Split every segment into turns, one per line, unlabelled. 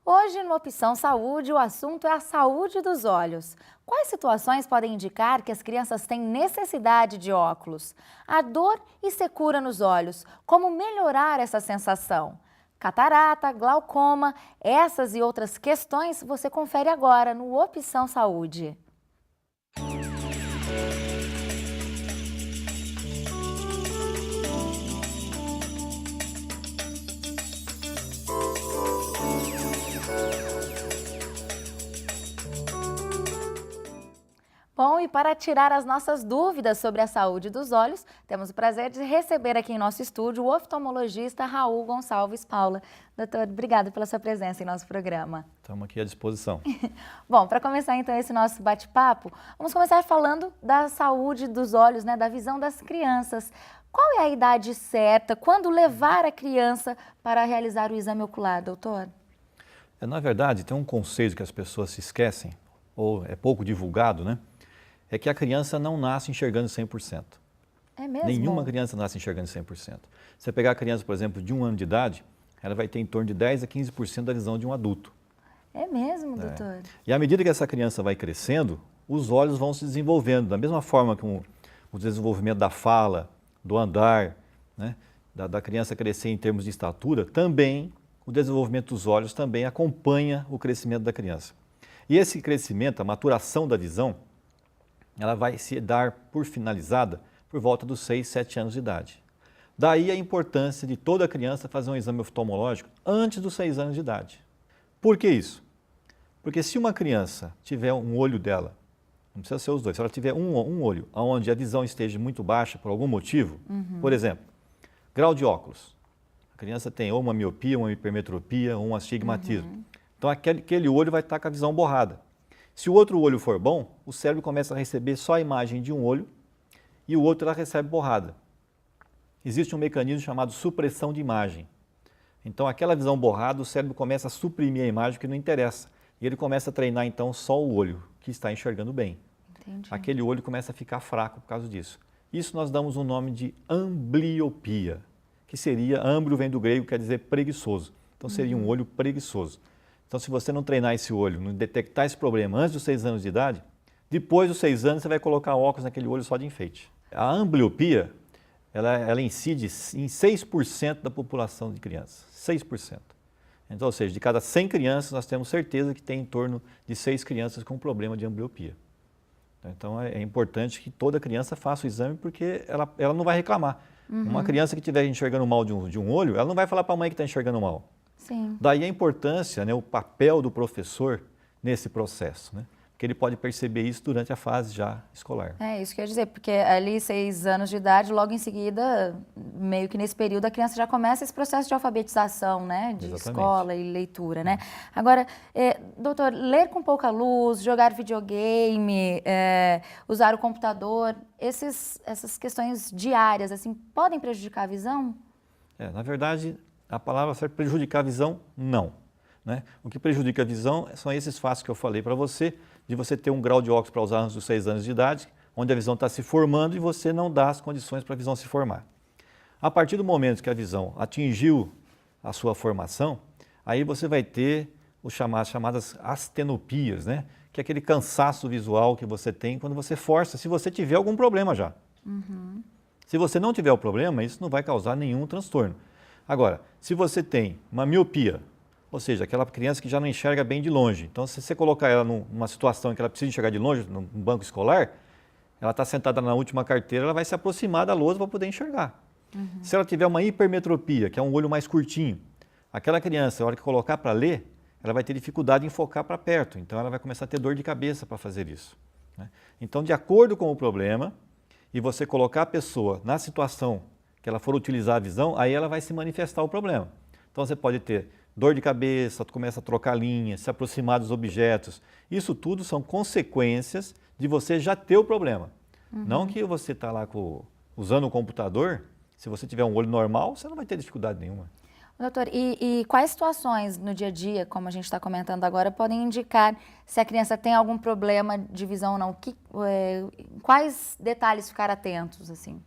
Hoje, no Opção Saúde, o assunto é a saúde dos olhos. Quais situações podem indicar que as crianças têm necessidade de óculos? A dor e secura nos olhos, como melhorar essa sensação? Catarata, glaucoma, essas e outras questões você confere agora no Opção Saúde. Bom, e para tirar as nossas dúvidas sobre a saúde dos olhos, temos o prazer de receber aqui em nosso estúdio o oftalmologista Raul Gonçalves Paula. Doutor, obrigada pela sua presença em nosso programa.
Estamos aqui à disposição.
Bom, para começar então esse nosso bate-papo, vamos começar falando da saúde dos olhos, né, da visão das crianças. Qual é a idade certa? Quando levar a criança para realizar o exame ocular, doutor?
Na verdade, tem um conceito que as pessoas se esquecem, ou é pouco divulgado, né? É que a criança não nasce enxergando 100%.
É mesmo?
Nenhuma criança nasce enxergando 100%. Você pegar a criança, por exemplo, de 1 ano de idade, ela vai ter em torno de 10 a 15% da visão de um adulto.
É mesmo, doutor?
E à medida que essa criança vai crescendo, os olhos vão se desenvolvendo. Da mesma forma que o desenvolvimento da fala, do andar, né? da criança crescer em termos de estatura, também o desenvolvimento dos olhos também acompanha o crescimento da criança. E esse crescimento, a maturação da visão, ela vai se dar por finalizada por volta dos 6, 7 anos de idade. Daí a importância de toda criança fazer um exame oftalmológico antes dos 6 anos de idade. Por que isso? Porque se uma criança tiver um olho dela, não precisa ser os dois, se ela tiver um olho onde a visão esteja muito baixa por algum motivo, por exemplo, grau de óculos. A criança tem ou uma miopia, uma hipermetropia, ou um astigmatismo. Então aquele olho vai estar com a visão borrada. Se o outro olho for bom, o cérebro começa a receber só a imagem de um olho e o outro ela recebe borrada. Existe um mecanismo chamado supressão de imagem. Então, aquela visão borrada, o cérebro começa a suprimir a imagem que não interessa. E ele começa a treinar, então, só o olho que está enxergando bem.
Entendi.
Aquele olho começa a ficar fraco por causa disso. Isso nós damos um nome de ambliopia, que seria, ambrio vem do grego, quer dizer preguiçoso. Então, seria um olho preguiçoso. Então, se você não treinar esse olho, não detectar esse problema antes dos 6 anos de idade, depois dos 6 anos você vai colocar óculos naquele olho só de enfeite. A ambliopia, ela incide em 6% da população de crianças, 6%. Então, ou seja, de cada 100 crianças, nós temos certeza que tem em torno de 6 crianças com problema de ambliopia. Então, é importante que toda criança faça o exame, porque ela não vai reclamar. Uma criança que estiver enxergando mal de um olho, ela não vai falar para a mãe que está enxergando mal.
Sim.
Daí a importância, né, o papel do professor nesse processo, né? Porque ele pode perceber isso durante a fase já escolar.
É isso que eu ia dizer, porque ali 6 anos de idade, logo em seguida, meio que nesse período, a criança já começa esse processo de alfabetização, né? De
Exatamente.
escola e leitura, né? Agora, doutor, ler com pouca luz, jogar videogame, usar o computador, essas questões diárias, assim, podem prejudicar a visão?
Na verdade, a palavra certa, prejudicar a visão, não. Né? O que prejudica a visão são esses fatos que eu falei para você, de você ter um grau de óculos para usar antes dos 6 anos de idade, onde a visão está se formando e você não dá as condições para a visão se formar. A partir do momento que a visão atingiu a sua formação, aí você vai ter as chamadas astenopias, né? Que é aquele cansaço visual que você tem quando você força, se você tiver algum problema já. Se você não tiver o problema, isso não vai causar nenhum transtorno. Agora, se você tem uma miopia, ou seja, aquela criança que já não enxerga bem de longe, então se você colocar ela numa situação em que ela precisa enxergar de longe, num banco escolar, ela está sentada na última carteira, ela vai se aproximar da lousa para poder enxergar. Se ela tiver uma hipermetropia, que é um olho mais curtinho, aquela criança, na hora que colocar para ler, ela vai ter dificuldade em focar para perto, então ela vai começar a ter dor de cabeça para fazer isso. Né? Então, de acordo com o problema, e você colocar a pessoa na situação que ela for utilizar a visão, aí ela vai se manifestar o problema. Então você pode ter dor de cabeça, começa a trocar linha, se aproximar dos objetos. Isso tudo são consequências de você já ter o problema. Não que você está lá usando o computador, se você tiver um olho normal, você não vai ter dificuldade nenhuma.
Doutor, e quais situações no dia a dia, como a gente está comentando agora, podem indicar se a criança tem algum problema de visão ou não? Quais detalhes ficar atentos, assim?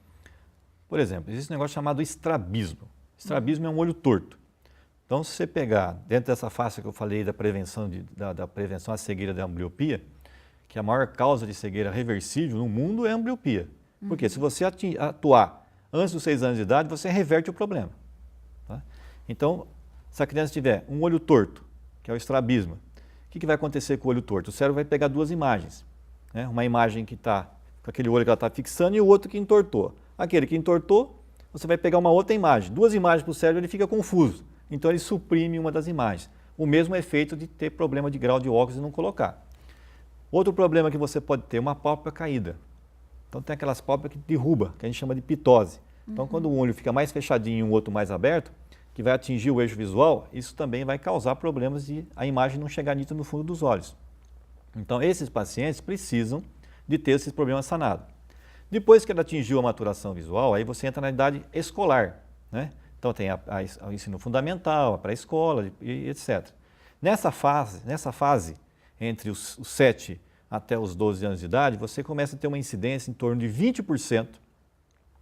Por exemplo, existe um negócio chamado estrabismo. Estrabismo é um olho torto. Então, se você pegar dentro dessa faixa que eu falei da prevenção, da prevenção à cegueira da ambliopia, que a maior causa de cegueira reversível no mundo é a ambliopia. Porque se você atuar antes dos 6 anos de idade, você reverte o problema. Tá? Então, se a criança tiver um olho torto, que é o estrabismo, o que vai acontecer com o olho torto? O cérebro vai pegar duas imagens. Né? Uma imagem que está com aquele olho que ela está fixando e o outro que entortou. Aquele que entortou, você vai pegar uma outra imagem. Duas imagens para o cérebro, ele fica confuso. Então, ele suprime uma das imagens. O mesmo efeito de ter problema de grau de óculos e não colocar. Outro problema que você pode ter é uma pálpebra caída. Então, tem aquelas pálpebras que derruba, que a gente chama de pitose. Então, quando um olho fica mais fechadinho e o outro mais aberto, que vai atingir o eixo visual, isso também vai causar problemas de a imagem não chegar nítida no fundo dos olhos. Então, esses pacientes precisam de ter esses problemas sanados. Depois que ela atingiu a maturação visual, aí você entra na idade escolar, né? Então, tem o ensino fundamental, a pré-escola e etc. Nessa fase, entre os 7 até os 12 anos de idade, você começa a ter uma incidência em torno de 20%,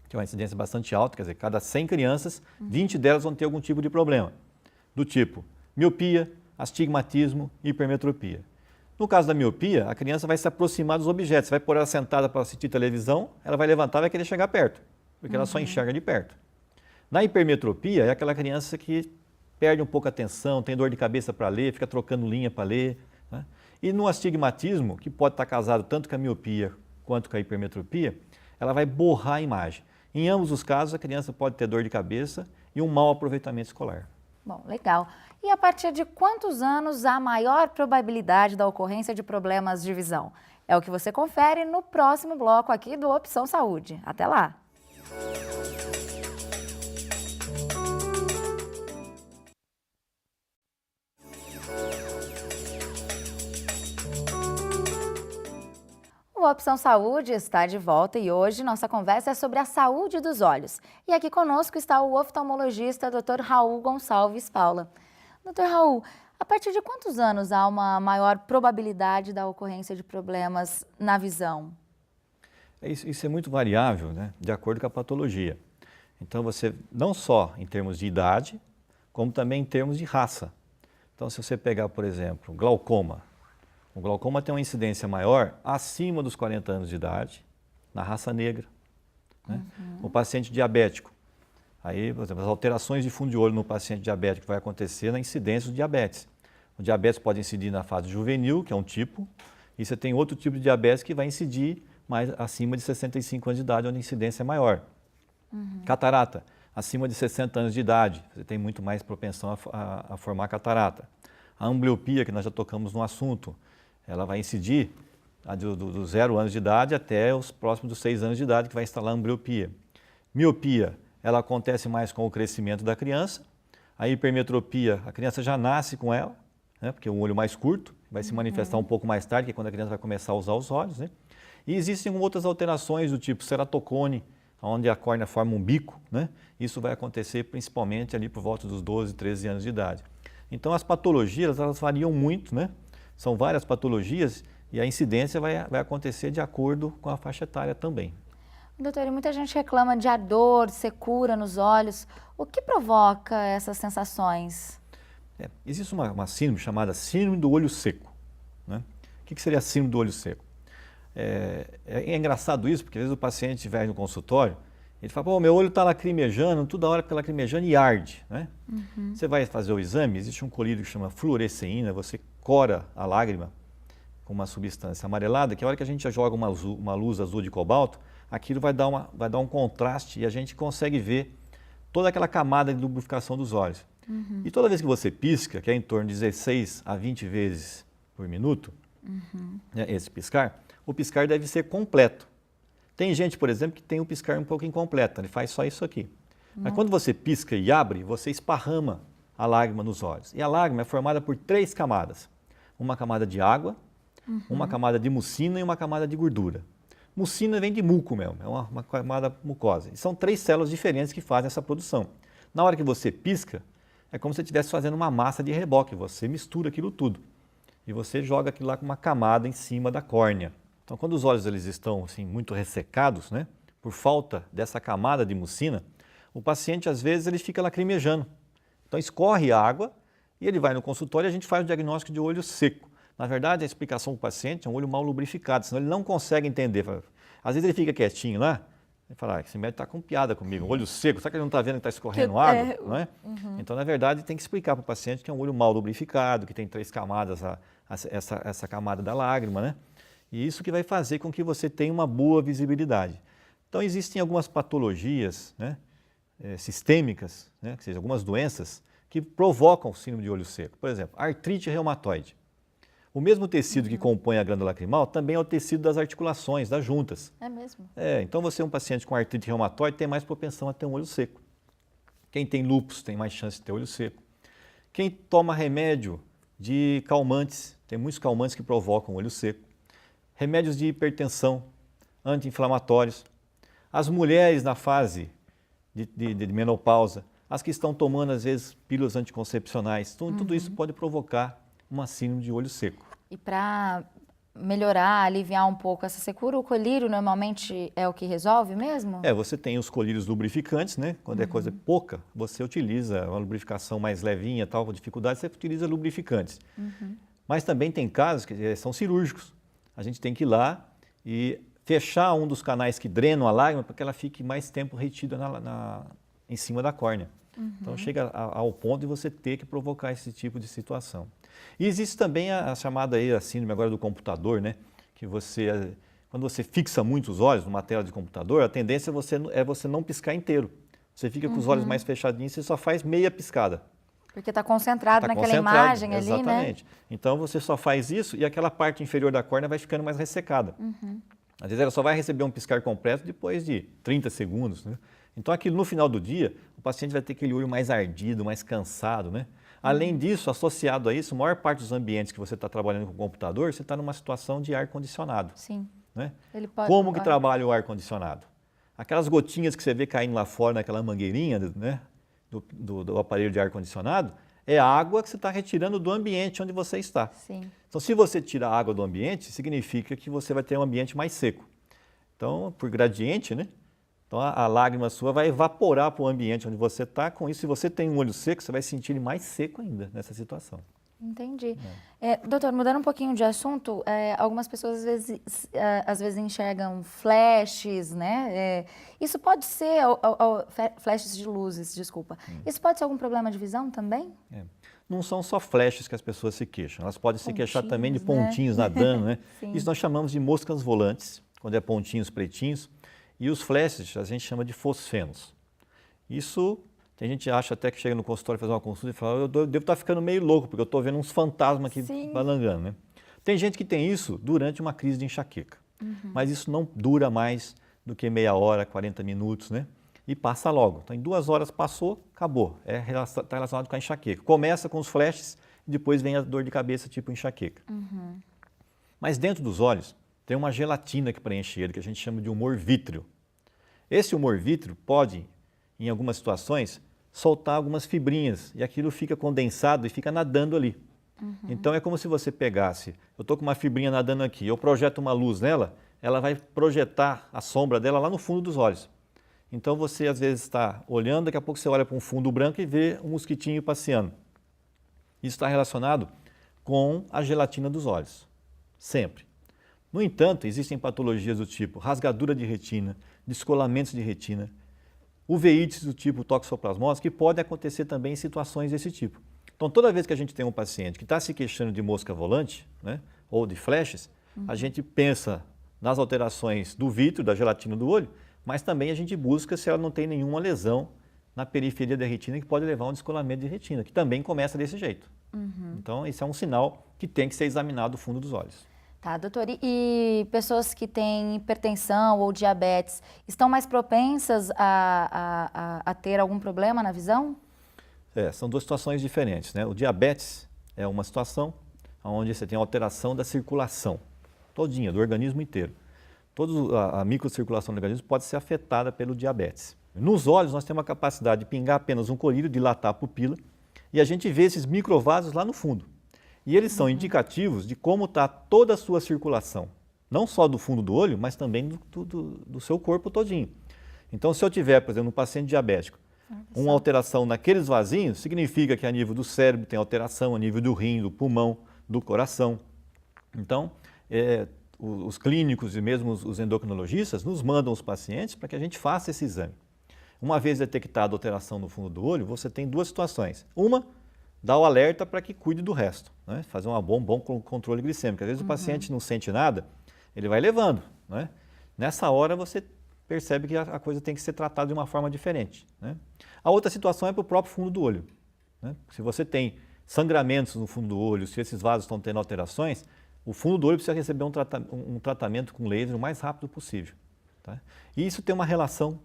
que é uma incidência bastante alta, quer dizer, cada 100 crianças, 20 delas vão ter algum tipo de problema, do tipo miopia, astigmatismo e hipermetropia. No caso da miopia, a criança vai se aproximar dos objetos, você vai pôr ela sentada para assistir televisão, ela vai levantar e vai querer chegar perto, porque ela só enxerga de perto. Na hipermetropia, é aquela criança que perde um pouco a atenção, tem dor de cabeça para ler, fica trocando linha para ler. Né? E no astigmatismo, que pode estar casado tanto com a miopia quanto com a hipermetropia, ela vai borrar a imagem. Em ambos os casos, a criança pode ter dor de cabeça e um mau aproveitamento escolar.
Bom, legal. E a partir de quantos anos há maior probabilidade da ocorrência de problemas de visão? É o que você confere no próximo bloco aqui do Opção Saúde. Até lá! O Opção Saúde está de volta e hoje nossa conversa é sobre a saúde dos olhos. E aqui conosco está o oftalmologista Dr. Raul Gonçalves Paula. Dr. Raul, a partir de quantos anos há uma maior probabilidade da ocorrência de problemas na visão?
Isso é muito variável, né, de acordo com a patologia. Então, você, não só em termos de idade, como também em termos de raça. Então, se você pegar, por exemplo, glaucoma, o glaucoma tem uma incidência maior acima dos 40 anos de idade, na raça negra. Né? O paciente diabético, aí, por exemplo, as alterações de fundo de olho no paciente diabético vai acontecer na incidência do diabetes. O diabetes pode incidir na fase juvenil, que é um tipo, e você tem outro tipo de diabetes que vai incidir mais acima de 65 anos de idade, onde a incidência é maior. Catarata, acima de 60 anos de idade, você tem muito mais propensão a formar catarata. A ambliopia, que nós já tocamos no assunto, ela vai incidir do 0 anos de idade até os próximos dos 6 anos de idade, que vai instalar a ambliopia. Miopia, ela acontece mais com o crescimento da criança. A hipermetropia, a criança já nasce com ela, né, porque é um olho mais curto, vai se manifestar um pouco mais tarde, que é quando a criança vai começar a usar os olhos. Né? E existem outras alterações do tipo ceratocone, onde a córnea forma um bico. Né? Isso vai acontecer principalmente ali por volta dos 12, 13 anos de idade. Então, as patologias, elas variam muito, né? São várias patologias e a incidência vai acontecer de acordo com a faixa etária também.
Doutor, e muita gente reclama de ardor, secura nos olhos. O que provoca essas sensações?
Existe uma síndrome chamada síndrome do olho seco. Né? O que seria a síndrome do olho seco? É engraçado isso, porque às vezes o paciente vai no consultório, ele fala, pô, meu olho está lacrimejando, toda hora está lacrimejando e arde. Né? Você vai fazer o exame, existe um colírio que chama fluoresceína, você cora a lágrima com uma substância amarelada, que a hora que a gente joga uma luz azul de cobalto, aquilo vai dar um contraste e a gente consegue ver toda aquela camada de lubrificação dos olhos. E toda vez que você pisca, que é em torno de 16 a 20 vezes por minuto, né, esse piscar, o piscar deve ser completo. Tem gente, por exemplo, que tem o piscar um pouco incompleto, ele faz só isso aqui. Mas quando você pisca e abre, você esparrama a lágrima nos olhos. E a lágrima é formada por 3 camadas. Uma camada de água, uma camada de mucina e uma camada de gordura. Mucina vem de muco mesmo, é uma camada mucosa. E são 3 células diferentes que fazem essa produção. Na hora que você pisca, é como se você estivesse fazendo uma massa de reboque, você mistura aquilo tudo. E você joga aquilo lá com uma camada em cima da córnea. Então, quando os olhos eles estão assim, muito ressecados, né, por falta dessa camada de mucina, o paciente, às vezes, ele fica lacrimejando. Então escorre água e ele vai no consultório e a gente faz o diagnóstico de olho seco. Na verdade, a explicação para o paciente é um olho mal lubrificado, senão ele não consegue entender. Às vezes ele fica quietinho lá, e fala, esse médico está com piada comigo, um olho seco, será que ele não está vendo que está escorrendo água? Não é? Então, na verdade, tem que explicar para o paciente que é um olho mal lubrificado, que tem 3 camadas, essa camada da lágrima, né? E isso que vai fazer com que você tenha uma boa visibilidade. Então, existem algumas patologias, né, sistêmicas, né, que sejam algumas doenças, que provocam o síndrome de olho seco. Por exemplo, artrite reumatoide. O mesmo tecido que compõe a glândula lacrimal também é o tecido das articulações, das juntas.
É mesmo?
Então você é um paciente com artrite reumatoide, tem mais propensão a ter um olho seco. Quem tem lúpus tem mais chance de ter olho seco. Quem toma remédio de calmantes, tem muitos calmantes que provocam olho seco. Remédios de hipertensão, anti-inflamatórios. As mulheres na fase de menopausa, as que estão tomando às vezes pílulas anticoncepcionais, tudo isso pode provocar uma síndrome de olho seco.
E para melhorar, aliviar um pouco essa secura, o colírio normalmente é o que resolve mesmo?
Você tem os colírios lubrificantes, né? Quando é coisa pouca, você utiliza uma lubrificação mais levinha, tal, com dificuldade, você utiliza lubrificantes. Mas também tem casos que são cirúrgicos. A gente tem que ir lá e fechar um dos canais que drenam a lágrima para que ela fique mais tempo retida em cima da córnea. Então chega ao ponto de você ter que provocar esse tipo de situação. E existe também a chamada aí, a síndrome agora do computador, né? Que quando você fixa muito os olhos numa tela de computador, a tendência é você não piscar inteiro. Você fica com os olhos mais fechadinhos e só faz meia piscada.
Porque está concentrado naquela imagem ali, né?
Exatamente. Então você só faz isso e aquela parte inferior da córnea vai ficando mais ressecada. Às vezes ela só vai receber um piscar completo depois de 30 segundos, né? Então, aquilo no final do dia, o paciente vai ter aquele olho mais ardido, mais cansado, né? Além disso, associado a isso, a maior parte dos ambientes que você está trabalhando com o computador, você está numa situação de ar-condicionado.
Sim.
Né?
Como
que trabalha o ar-condicionado? Aquelas gotinhas que você vê caindo lá fora naquela mangueirinha, né, do aparelho de ar-condicionado, é a água que você está retirando do ambiente onde você está.
Sim.
Então, se você tira a água do ambiente, significa que você vai ter um ambiente mais seco. Então, por gradiente, né? Então, a lágrima sua vai evaporar para o ambiente onde você está. Com isso, se você tem um olho seco, você vai sentir ele mais seco ainda nessa situação.
Entendi. Doutor, mudando um pouquinho de assunto, algumas pessoas às vezes enxergam flashes, né? Isso pode ser, flashes de luzes, desculpa. Isso pode ser algum problema de visão também?
Não são só flashes que as pessoas se queixam, elas podem se queixar também de pontinhos nadando, né? Isso nós chamamos de moscas volantes, quando é pontinhos pretinhos. E os flashes a gente chama de fosfenos. Isso, tem gente que acha até que chega no consultório fazer uma consulta e fala, eu devo estar ficando meio louco, porque eu estou vendo uns fantasmas aqui balangando, né? Tem gente que tem isso durante uma crise de enxaqueca, mas isso não dura mais do que meia hora, 40 minutos, né? E passa logo. Então, em 2 horas passou, acabou. Está relacionado com a enxaqueca. Começa com os flashes e depois vem a dor de cabeça tipo enxaqueca. Mas dentro dos olhos tem uma gelatina que preenche ele, que a gente chama de humor vítreo. Esse humor vítreo pode, em algumas situações, soltar algumas fibrinhas e aquilo fica condensado e fica nadando ali. Então é como se você pegasse, eu estou com uma fibrinha nadando aqui, eu projeto uma luz nela, ela vai projetar a sombra dela lá no fundo dos olhos. Então você às vezes está olhando, daqui a pouco você olha para um fundo branco e vê um mosquitinho passeando. Isso está relacionado com a gelatina dos olhos, sempre. No entanto, existem patologias do tipo rasgadura de retina, descolamentos de retina, uveites do tipo toxoplasmose, que podem acontecer também em situações desse tipo. Então, toda vez que a gente tem um paciente que está se queixando de mosca volante, né, ou de flashes, a gente pensa nas alterações do vítreo, da gelatina do olho, mas também a gente busca se ela não tem nenhuma lesão na periferia da retina que pode levar a um descolamento de retina, que também começa desse jeito. Então, esse é um sinal que tem que ser examinado o fundo dos olhos.
Tá, doutor. E pessoas que têm hipertensão ou diabetes estão mais propensas a ter algum problema na visão?
São 2 situações diferentes, né? O diabetes é uma situação onde você tem alteração da circulação todinha, do organismo inteiro. A microcirculação do organismo pode ser afetada pelo diabetes. Nos olhos, nós temos a capacidade de pingar apenas um colírio, dilatar a pupila, e a gente vê esses microvasos lá no fundo. E eles são indicativos de como está toda a sua circulação, não só do fundo do olho, mas também do seu corpo todinho. Então, se eu tiver, por exemplo, um paciente diabético, Uma alteração naqueles vasinhos significa que a nível do cérebro tem alteração, a nível do rim, do pulmão, do coração. Então, os clínicos e mesmo os endocrinologistas nos mandam os pacientes para que a gente faça esse exame. Uma vez detectada alteração no fundo do olho, você tem duas situações. Uma, dá o alerta para que cuide do resto, né? Fazer um bom controle glicêmico. Às vezes o paciente não sente nada, ele vai levando, né? Nessa hora você percebe que a coisa tem que ser tratada de uma forma diferente, né? A outra situação é para o próprio fundo do olho, né? Se você tem sangramentos no fundo do olho, se esses vasos estão tendo alterações, o fundo do olho precisa receber um tratamento com laser o mais rápido possível, tá? E isso tem uma relação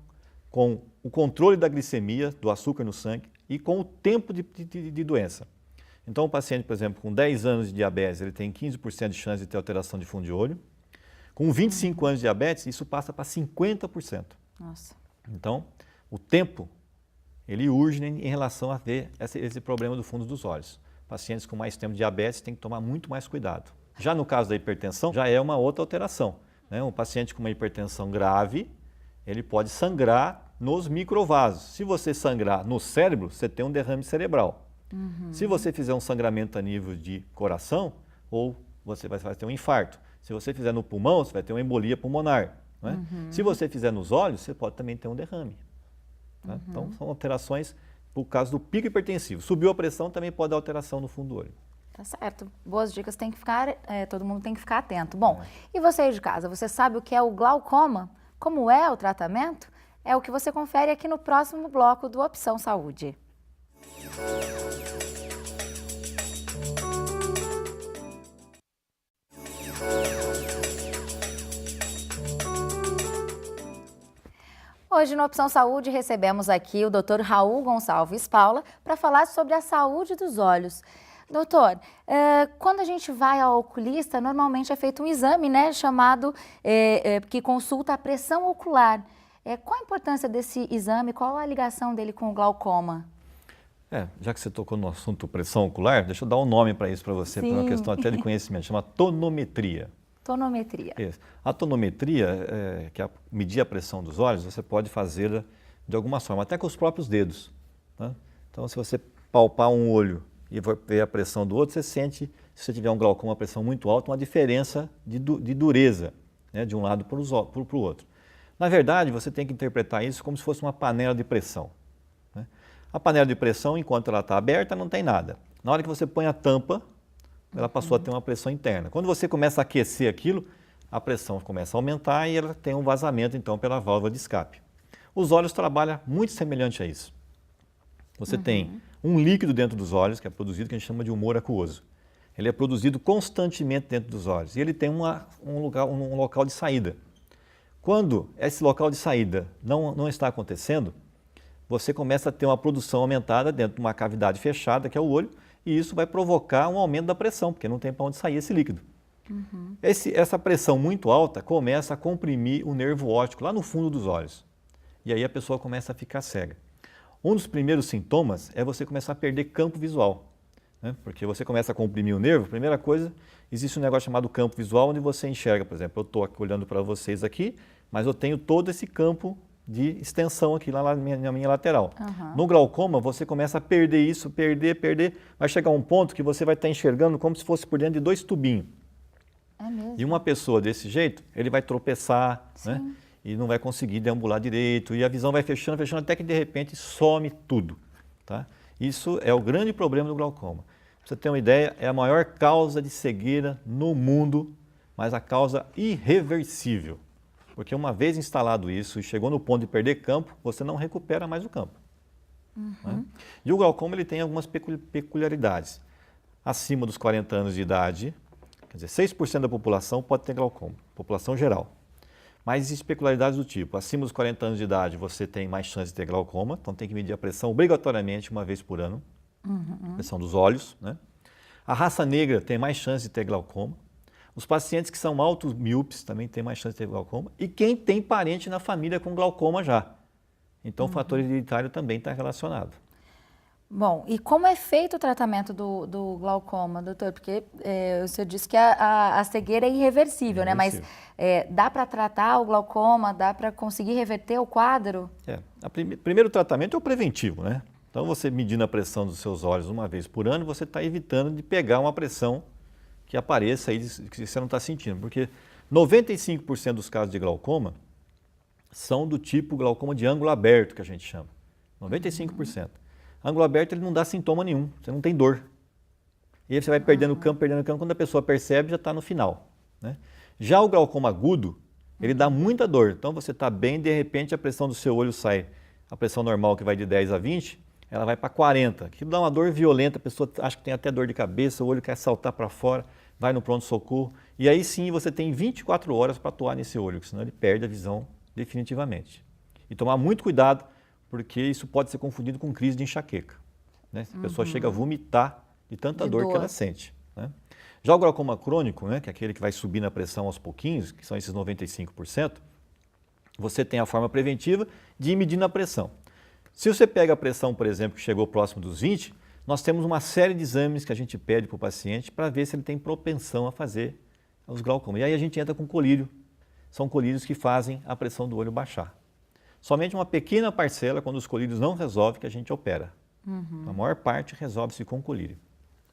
com o controle da glicemia, do açúcar no sangue e com o tempo de doença. Então, o paciente, por exemplo, com 10 anos de diabetes, ele tem 15% de chance de ter alteração de fundo de olho. Com 25 anos de diabetes, isso passa para 50%.
Nossa.
Então, o tempo, ele urge em relação a ver esse problema do fundo dos olhos. Pacientes com mais tempo de diabetes têm que tomar muito mais cuidado. Já no caso da hipertensão, já é uma outra alteração, né? Um paciente com uma hipertensão grave, ele pode sangrar nos microvasos. Se você sangrar no cérebro, você tem um derrame cerebral. Se você fizer um sangramento a nível de coração, ou você vai ter um infarto. Se você fizer no pulmão, você vai ter uma embolia pulmonar, né? Se você fizer nos olhos, você pode também ter um derrame, né? Então, são alterações por causa do pico hipertensivo. Subiu a pressão, também pode dar alteração no fundo do olho.
Tá certo. Boas dicas, tem que ficar, todo mundo tem que ficar atento. Bom, e você aí de casa, você sabe o que é o glaucoma? Como é o tratamento? É o que você confere aqui no próximo bloco do Opção Saúde. Hoje no Opção Saúde recebemos aqui o Dr. Raul Gonçalves Paula para falar sobre a saúde dos olhos. Doutor, quando a gente vai ao oculista, normalmente é feito um exame, né, chamado, que consulta a pressão ocular. Qual a importância desse exame, qual a ligação dele com o glaucoma?
Já que você tocou no assunto pressão ocular, deixa eu dar um nome para isso para você, por uma questão até de conhecimento, chama tonometria.
Tonometria.
Isso. A tonometria, que é medir a pressão dos olhos, você pode fazê-la de alguma forma, até com os próprios dedos, né? Então, se você palpar um olho e ver a pressão do outro, você sente, se você tiver um glaucoma, uma pressão muito alta, uma diferença de dureza, né, de um lado para o outro. Na verdade, você tem que interpretar isso como se fosse uma panela de pressão, né? A panela de pressão, enquanto ela está aberta, não tem nada. Na hora que você põe a tampa, ela passou a ter uma pressão interna. Quando você começa a aquecer aquilo, a pressão começa a aumentar e ela tem um vazamento, então, pela válvula de escape. Os olhos trabalham muito semelhante a isso. Você tem um líquido dentro dos olhos, que é produzido, que a gente chama de humor aquoso. Ele é produzido constantemente dentro dos olhos e ele tem um local de saída. Quando esse local de saída não está acontecendo, você começa a ter uma produção aumentada dentro de uma cavidade fechada, que é o olho, e isso vai provocar um aumento da pressão, porque não tem para onde sair esse líquido. Essa pressão muito alta começa a comprimir o nervo óptico lá no fundo dos olhos. E aí a pessoa começa a ficar cega. Um dos primeiros sintomas é você começar a perder campo visual, né? Porque você começa a comprimir o nervo, primeira coisa, existe um negócio chamado campo visual, onde você enxerga, por exemplo, eu estou olhando para vocês aqui, mas eu tenho todo esse campo de extensão aqui na minha lateral. No glaucoma, você começa a perder isso, perder, vai chegar um ponto que você vai estar enxergando como se fosse por dentro de 2 tubinhos.
É mesmo?
E uma pessoa desse jeito, ele vai tropeçar, né? E não vai conseguir deambular direito, e a visão vai fechando, até que de repente some tudo, tá? Isso é o grande problema do glaucoma. Pra você ter uma ideia, é a maior causa de cegueira no mundo, mas a causa irreversível. Porque uma vez instalado isso e chegou no ponto de perder campo, você não recupera mais o campo, né? E o glaucoma ele tem algumas peculiaridades. Acima dos 40 anos de idade, quer dizer, 6% da população pode ter glaucoma, população geral. Mas existem peculiaridades do tipo, acima dos 40 anos de idade você tem mais chance de ter glaucoma, então tem que medir a pressão obrigatoriamente uma vez por ano, pressão dos olhos, né? A raça negra tem mais chance de ter glaucoma. Os pacientes que são altos míopes também têm mais chance de ter glaucoma. E quem tem parente na família com glaucoma já. Então o fator hereditário também está relacionado.
Bom, e como é feito o tratamento do glaucoma, doutor? Porque o senhor disse que a cegueira é irreversível, né? Mas dá para tratar o glaucoma, dá para conseguir reverter o quadro?
Primeiro tratamento é o preventivo, né? Então, você medindo a pressão dos seus olhos uma vez por ano, você está evitando de pegar uma pressão que apareça aí que você não está sentindo. Porque 95% dos casos de glaucoma são do tipo glaucoma de ângulo aberto, que a gente chama. 95%. Ângulo aberto, ele não dá sintoma nenhum, você não tem dor. E aí você vai perdendo o campo, quando a pessoa percebe, já está no final, né? Já o glaucoma agudo, ele dá muita dor. Então você está bem, de repente a pressão do seu olho sai, a pressão normal que vai de 10 a 20, ela vai para 40. Aquilo dá uma dor violenta, a pessoa acha que tem até dor de cabeça, o olho quer saltar para fora, vai no pronto-socorro. E aí sim você tem 24 horas para atuar nesse olho, senão ele perde a visão definitivamente. E tomar muito cuidado, porque isso pode ser confundido com crise de enxaqueca, né? A pessoa chega a vomitar de tanta dor que ela sente, né? Já o glaucoma crônico, né, que é aquele que vai subir na pressão aos pouquinhos, que são esses 95%, você tem a forma preventiva de ir medindo a pressão. Se você pega a pressão, por exemplo, que chegou próximo dos 20, nós temos uma série de exames que a gente pede para o paciente para ver se ele tem propensão a fazer os glaucomas. E aí a gente entra com colírio. São colírios que fazem a pressão do olho baixar. Somente uma pequena parcela, quando os colírios não resolvem, que a gente opera. A maior parte resolve-se com colírio.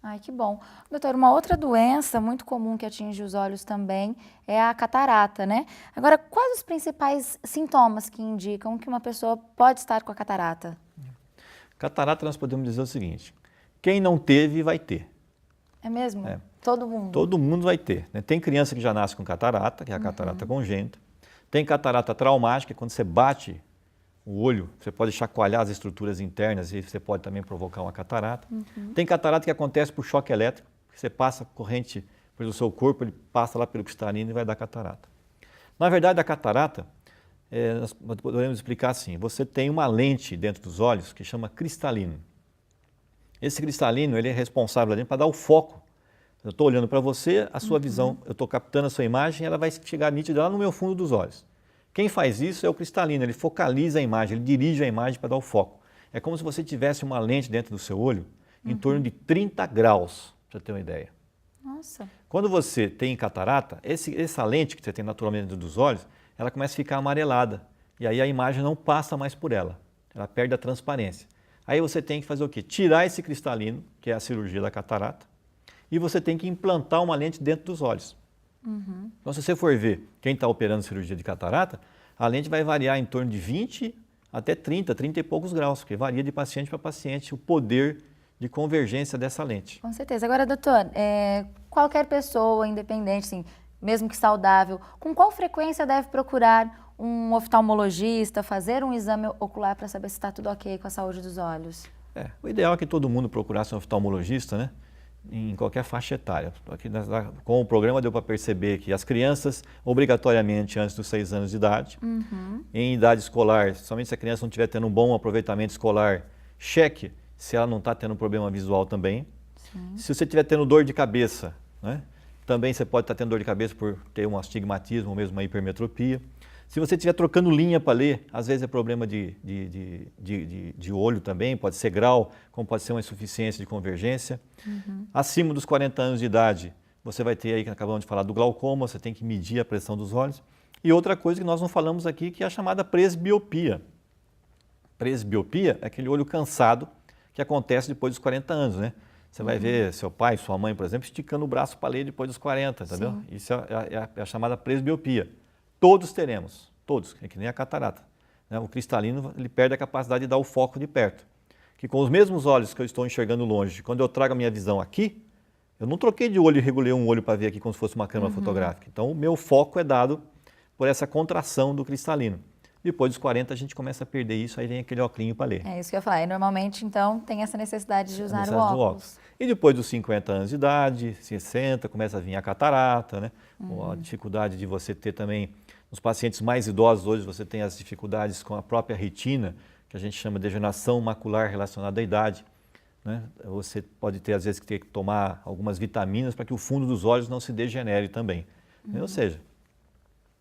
Ai, que bom. Doutor, uma outra doença muito comum que atinge os olhos também é a catarata, né? Agora, quais os principais sintomas que indicam que uma pessoa pode estar com a catarata?
Catarata, nós podemos dizer o seguinte: quem não teve, vai ter.
É mesmo? Todo mundo?
Todo mundo vai ter, né? Tem criança que já nasce com catarata, que é a catarata congênita. Tem catarata traumática, quando você bate o olho, você pode chacoalhar as estruturas internas e você pode também provocar uma catarata. Tem catarata que acontece por choque elétrico, que você passa corrente pelo seu corpo, ele passa lá pelo cristalino e vai dar catarata. Na verdade, a catarata, nós podemos explicar assim: você tem uma lente dentro dos olhos que chama cristalino. Esse cristalino, ele é responsável para dar o foco. Eu estou olhando para você, a sua visão, eu estou captando a sua imagem, ela vai chegar nítida lá no meu fundo dos olhos. Quem faz isso é o cristalino, ele focaliza a imagem, ele dirige a imagem para dar o foco. É como se você tivesse uma lente dentro do seu olho em torno de 30 graus, para você ter uma ideia.
Nossa.
Quando você tem catarata, essa lente que você tem naturalmente dentro dos olhos, ela começa a ficar amarelada. E aí a imagem não passa mais por ela, ela perde a transparência. Aí você tem que fazer o quê? Tirar esse cristalino, que é a cirurgia da catarata, e você tem que implantar uma lente dentro dos olhos. Então, se você for ver quem está operando cirurgia de catarata, a lente vai variar em torno de 20 até 30 e poucos graus, porque varia de paciente para paciente o poder de convergência dessa lente.
Com certeza. Agora, doutor, qualquer pessoa, independente, assim, mesmo que saudável, com qual frequência deve procurar um oftalmologista, fazer um exame ocular para saber se está tudo ok com a saúde dos olhos?
O ideal é que todo mundo procurasse um oftalmologista, né? Em qualquer faixa etária. Aqui, com o programa deu para perceber que as crianças, obrigatoriamente antes dos 6 anos de idade, em idade escolar, somente se a criança não estiver tendo um bom aproveitamento escolar, cheque se ela não está tendo problema visual também. Se você estiver tendo dor de cabeça, né, também você pode estar tendo dor de cabeça por ter um astigmatismo ou mesmo uma hipermetropia. Se você estiver trocando linha para ler, às vezes é problema de olho também, pode ser grau, como pode ser uma insuficiência de convergência. Acima dos 40 anos de idade, você vai ter aí, que acabamos de falar, do glaucoma, você tem que medir a pressão dos olhos. E outra coisa que nós não falamos aqui, que é a chamada presbiopia. Presbiopia é aquele olho cansado que acontece depois dos 40 anos, né? Você vai ver seu pai, sua mãe, por exemplo, esticando o braço para ler depois dos 40, entendeu?
Sim.
Isso é a chamada presbiopia. Todos teremos, todos, é que nem a catarata, né? O cristalino, ele perde a capacidade de dar o foco de perto. Que com os mesmos olhos que eu estou enxergando longe, quando eu trago a minha visão aqui, eu não troquei de olho e regulei um olho para ver aqui como se fosse uma câmera fotográfica. Então, o meu foco é dado por essa contração do cristalino. Depois dos 40, a gente começa a perder isso, aí vem aquele óculinho para ler.
É isso que eu ia falar. E normalmente, então, tem essa necessidade de usar o óculos.
E depois dos 50 anos de idade, 60, começa a vir a catarata, né? A dificuldade de você ter também, nos pacientes mais idosos hoje, você tem as dificuldades com a própria retina, que a gente chama de degeneração macular relacionada à idade, né? Você pode ter, às vezes, que ter que tomar algumas vitaminas para que o fundo dos olhos não se degenere também. Ou seja,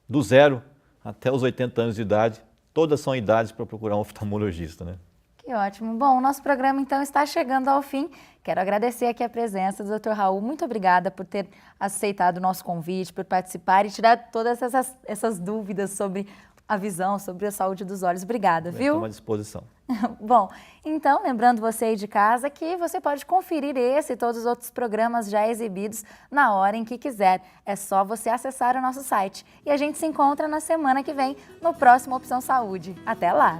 do 0 até os 80 anos de idade, todas são idades para procurar um oftalmologista, né?
Que ótimo. Bom, o nosso programa então está chegando ao fim. Quero agradecer aqui a presença do Dr. Raul. Muito obrigada por ter aceitado o nosso convite, por participar e tirar todas essas dúvidas sobre a visão, sobre a saúde dos olhos. Obrigada, viu?
Estou à disposição.
Bom, então, lembrando você aí de casa que você pode conferir esse e todos os outros programas já exibidos na hora em que quiser. É só você acessar o nosso site. E a gente se encontra na semana que vem no próximo Opção Saúde. Até lá!